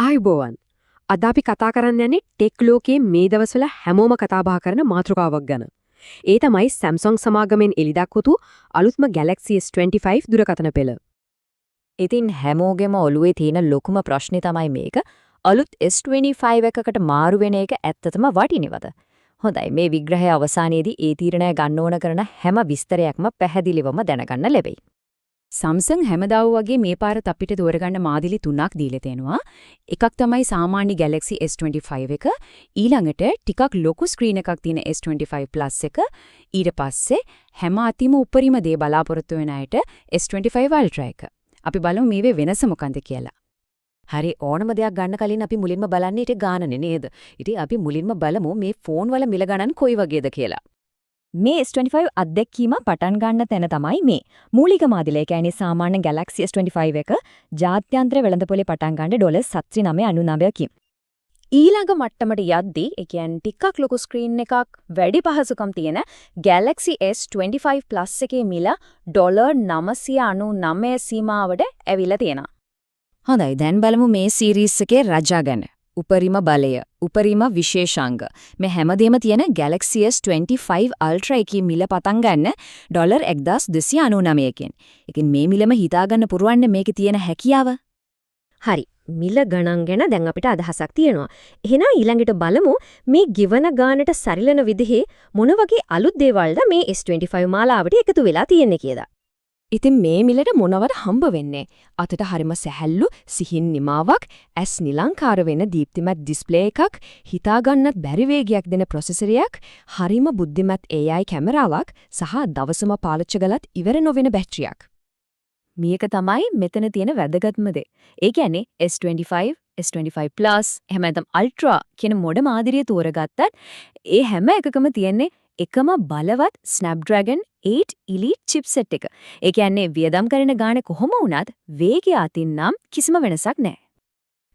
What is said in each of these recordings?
ආයුබෝවන්. අද අපි කතා කරන්න යන්නේ ටෙක් ලෝකයේ මේ දවස්වල හැමෝම කතා බහ කරන මාතෘකාවක් ගැන. ඒ තමයි Samsung සමාගමෙන් එළිදක්වතු අලුත්ම Galaxy S25 දුරකථන පෙළ. ඉතින් හැමෝගෙම ඔළුවේ තියෙන ලොකුම ප්‍රශ්නේ තමයි මේක. අලුත් S25 එකකට මාරු වෙන එක ඇත්තටම වටිනවද? හොඳයි, මේ විග්‍රහය අවසානයේදී ඒ තීරණය ගන්න ඕන කරන හැම විස්තරයක්ම පැහැදිලිවම දැනගන්න ලැබෙයි. Samsung හැමදාම වගේ මේ පාරත් අපිට තෝරගන්න මාදිලි තුනක් දීලා තියෙනවා. එකක් තමයි සාමාන්‍ය Galaxy S25 එක. ඊළඟට ටිකක් ලොකු ස්ක්‍රීන් එකක් තියෙන S25 Plus එක. ඊට පස්සේ හැම අතිම උපරිම දේ බලාපොරොත්තු වෙන අයට S25 Ultra එක. අපි බලමු මේවේ වෙනස මොකන්ද කියලා. හරි, ඕනම දෙයක් ගන්න කලින් අපි මුලින්ම බලන්නේ ඊට ගානනේ නේද? ඉතින් අපි මුලින්ම බලමු මේ ෆෝන් වල මිල ගණන් කොයි වගේද කියලා. මේ S25 අත්දැකීම පටන් ගන්න තැන තමයි මේ. මූලික මාදිලේ කියන්නේ සාමාන්‍ය Galaxy S25 එක ජාත්‍යන්තර වෙළඳපොලේ පටන් ගන්න $799කින්. ඊළඟ මට්ටමට යද්දී, ඒ කියන්නේ ටිකක් ලොකු ස්ක්‍රීන් එකක්, වැඩි පහසුකම් තියෙන Galaxy S25 Plus එකේ මිල $999 සීමාවට ඇවිල්ලා තියෙනවා. හොඳයි, දැන් බලමු මේ සීරීස් එකේ රජා ගැන. උපරිම බලය, උපරිම විශේෂාංග. මේ හැමදේම තියෙන Galaxy S25 Ultra එකේ මිල පටන් ගන්න $1299කින්. ඒකෙන් මේ මිලම හිතාගන්න පුරවන්න මේකේ තියෙන හැකියාව. හරි, මිල ගණන් ගැන දැන් අපිට අදහසක් තියෙනවා. එහෙනම් ඊළඟට බලමු මේ ගිවන ගානට සරිලන විදිහේ මොන වගේ අලුත් දේවල්ද මේ S25 මාලාවට එකතු වෙලා තියෙන්නේ කියලා. ඉතින් මේ මිලට මොනවද හම්බ වෙන්නේ? අතට හරිම සැහැල්ලු සිහින් නිමාවක්, ඇස් නිලංකාර වෙන දීප්තිමත් ඩිස්ප්ලේ එකක්, හිතා ගන්නත් බැරි වේගයක් දෙන ප්‍රොසෙසරයක්, හරිම බුද්ධිමත් AI කැමරාවක් සහ දවසම පාවිච්චි කළත් ඉවර නොවන බැටරියක්. මේක තමයි මෙතන තියෙන වැදගත්ම දේ. ඒ කියන්නේ S25, S25 Plus, එහෙම නැත්නම් Ultra කියන මොඩ මාදිරිය තෝරගත්තත් ඒ හැම එකකම තියෙන්නේ එකම බලවත් Snapdragon 8 Elite chipset එක. ඒ කියන්නේ වියදම් කරන ගාන කොහොම වුණත් වේගය අතින් නම් කිසිම වෙනසක් නැහැ.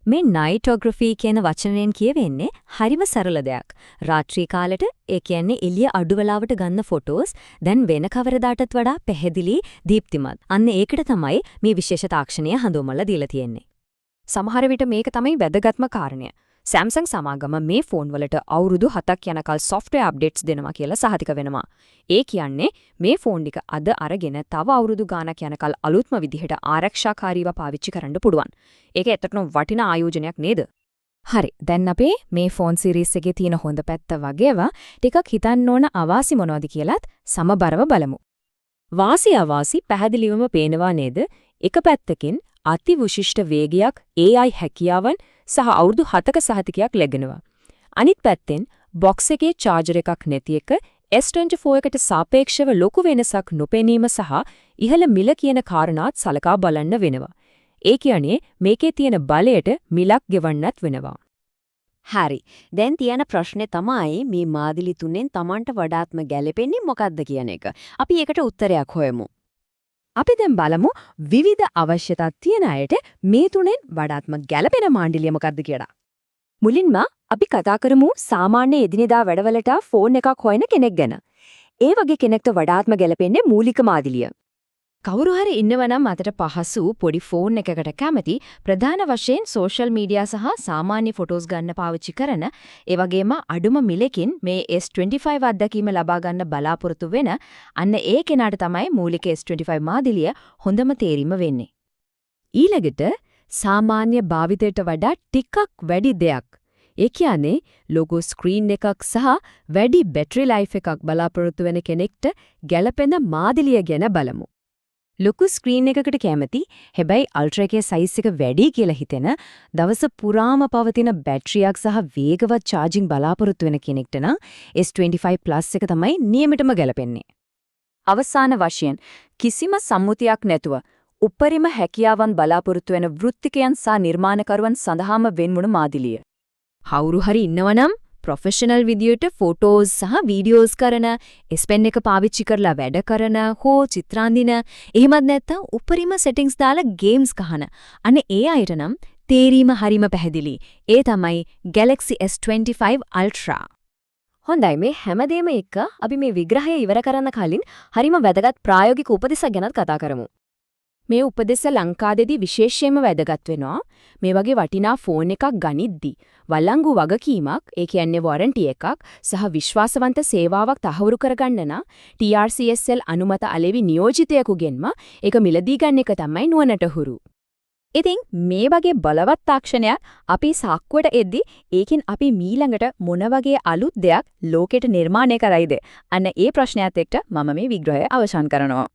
මේ නයිටෝග්‍රැෆි කියන වචනයෙන් කියවෙන්නේ හරිම සරල දෙයක්. රාත්‍රී කාලෙට, ඒ කියන්නේ එළිය අඩු වෙලාවට ගන්න ෆොටෝස් දැන් වෙන කවරදාටත් වඩා පැහැදිලි, දීප්තිමත්. අන්න ඒකට තමයි මේ විශේෂ තාක්ෂණය හඳුන්වලා දීලා තියෙන්නේ. සමහර විට මේක තමයි වැදගත්ම කාරණය. Samsung සමාගම මේ ෆෝන් වලට අවුරුදු 7ක් යනකල් software updates දෙනවා කියලා සහතික වෙනවා. ඒ කියන්නේ මේ ෆෝන් එක අද අරගෙන තව අවුරුදු ගාණක් යනකල් අලුත්ම විදිහට ආරක්ෂාකාරීව පාවිච්චි කරන්න පුළුවන්. ඒක ඇත්තටම වටිනා ආයෝජනයක් නේද? හරි, දැන් අපි මේ ෆෝන් සීරීස් එකේ තියෙන හොඳ පැත්ත වගේව ටිකක් හිතන්න ඕන අවාසි මොනවද කියලාත් සමබරව බලමු. වාසි අවාසි පැහැදිලිවම පේනවා නේද? එක පැත්තකින් අති විශිෂ්ට වේගයක්, AI හැකියාවන් සහ අවුරුදු 7ක සහතිකයක් ලැබෙනවා. අනිත් පැත්තෙන් බොක්ස් එකේ චාර්ජර් එකක් නැති එක S24 එකට සාපේක්ෂව ලොකු වෙනසක් නොපෙනීම සහ ඉහළ මිල කියන කාරණාත් සලකා බලන්න වෙනවා. ඒ කියන්නේ මේකේ තියෙන බලයට මිලක් ගෙවන්නත් වෙනවා. හරි. දැන් තියෙන ප්‍රශ්නේ තමයි මේ මාදිලි තුනෙන් Tamanට වඩාත්ම ගැළපෙන්නේ මොකක්ද කියන එක. අපි ඒකට උත්තරයක් හොයමු. අපි දැන් බලමු විවිධ අවශ්‍යතා තියෙන අයට මේ තුනෙන් වඩාත්ම ගැළපෙන මාණ්ඩලිය මොකක්ද කියලා. මුලින්ම අපි කතා කරමු සාමාන්‍ය එදිනෙදා වැඩවලට ෆෝන් එකක් හොයන කෙනෙක් ගැන. ඒ වගේ කෙනෙක්ට වඩාත්ම ගැළපෙන්නේ මූලික මාදිලිය. කවුරු හරි ඉන්නවනම් අතට පහසු පොඩි ෆෝන් එකකට කැමති, ප්‍රධාන වශයෙන් සෝෂල් මීඩියා සහ සාමාන්‍ය ෆොටෝස් ගන්න පාවිච්චි කරන, ඒ වගේම අඩුම මිලකින් මේ S25 අත්දැකීම ලබා ගන්න බලාපොරොත්තු වෙන අන්න ඒ කෙනාට තමයි මූලික S25 මාදිලිය හොඳම තේරීම වෙන්නේ. ඊළඟට සාමාන්‍ය භාවිතයට වඩා ටිකක් වැඩි දෙයක්. ඒ කියන්නේ ලොකු ස්ක්‍රීන් එකක් සහ වැඩි බැටරි ලයිෆ් එකක් බලාපොරොත්තු වෙන කෙනෙක්ට ගැළපෙන මාදිලිය ගැන බලමු. ලොකු ස්ක්‍රීන් එකකට කැමති, හැබැයි Ultra එකේ සයිස් එක වැඩි කියලා හිතෙන, දවස පුරාම පවතින බැටරියක් සහ වේගවත් charging බලාපොරොත්තු වෙන කෙනෙක්ට නම් S25 Plus එක තමයි නියමිතම ගැලපෙන්නේ. අවසාන වශයෙන් කිසිම සම්මුතියක් නැතුව උපරිම හැකියාවන් බලාපොරොත්තු වෙන වෘත්තිකයන් සහ නිර්මාණකරුවන් සඳහාම වෙන්වුණු මාදිලිය. කවුරු හරි ඉන්නවනම් ප්‍රොෆෙෂනල් විදියට ෆොටෝස් සහ වීඩියෝස් කරන, S Pen එක පාවිච්චි කරලා වැඩ කරන, හෝ චිත්‍රාන්දින, එහෙමත් නැත්නම් උපරිම සෙටින්ග්ස් දාලා ගේම්ස් ගහන. අනේ ඒ අයට නම් තේරීම හරිම පැහැදිලි. ඒ තමයි Galaxy S25 Ultra. හොඳයි, මේ හැමදේම එක්ක අපි මේ විග්‍රහය ඉවර කරන්න කලින් හරිම වැදගත් ප්‍රායෝගික උපදෙසක් ගැනත් කතා කරමු. මේ උපදෙස් ලංකාවේදී විශේෂයෙන්ම වැදගත් වෙනවා. මේ වගේ වටිනා ෆෝන් එකක් ගනිද්දි වළංගු වගකීමක්, ඒ කියන්නේ වොරන්ටි එකක් සහ විශ්වාසවන්ත සේවාවක් තහවුරු කරගන්න නම් TRCSL අනුමත අලෙවි නියෝජිතයෙකුගෙන්ම ඒක මිලදී ගන්න එක තමයි නුවණට හුරු. ඉතින් මේ වගේ බලවත් තාක්ෂණයක් අපි සාක්කුවට එද්දි ඒකෙන් අපි මීළඟට මොන වගේ අලුත් දෙයක් ලෝකෙට නිර්මාණය කරයිද? අන්න ඒ ප්‍රශ්නයත් එක්ක මම මේ විග්‍රහය අවසන් කරනවා.